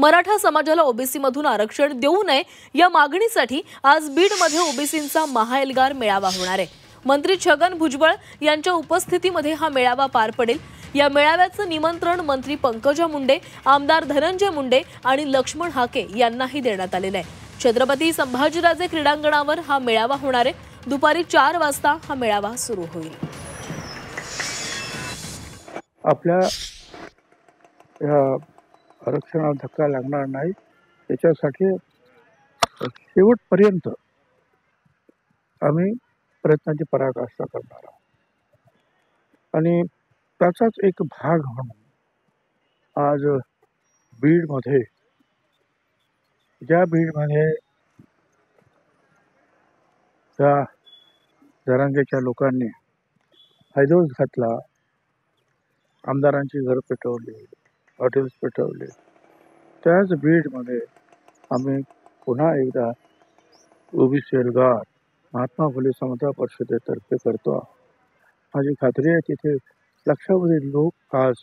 मराठा समाजाला ओबीसी मधून आरक्षण देऊ नये या मागणीसाठी आज बीडमध्ये ओबीसींचा महाएल्गार मेळावा होणार आहे। मंत्री छगन भुजबळ यांच्या उपस्थितीमध्ये हा मेळावा पार पडेल। या मेळाव्याचं निमंत्रण मंत्री पंकजा मुंडे, आमदार धनंजय मुंडे आणि लक्ष्मण हाके यांनाही देण्यात आलेलं आहे। छत्रपती संभाजीराजे क्रीडांगणावर हा मेळावा होणार आहे। दुपारी 4 वाजता हा मेळावा सुरू होईल। आपल्या आरक्षणाला धक्का लागणार नाही याच्यासाठी शेवटपर्यंत आम्ही प्रयत्नांची पराकाष्ठा करणार आहोत आणि त्याचाच एक भाग म्हणून आज बीडमध्ये त्या जरांगेच्या लोकांनी हैदोस घातला, आमदारांची घर पेटवली, हॉटेल्स पेटवले, त्याच बीडमध्ये आम्ही पुन्हा एकदा ओबीसी एल्गार महात्मा फुले समता परिषदेतर्फे करतो। माझी खात्री आहे तिथे लक्षावधी लोक आज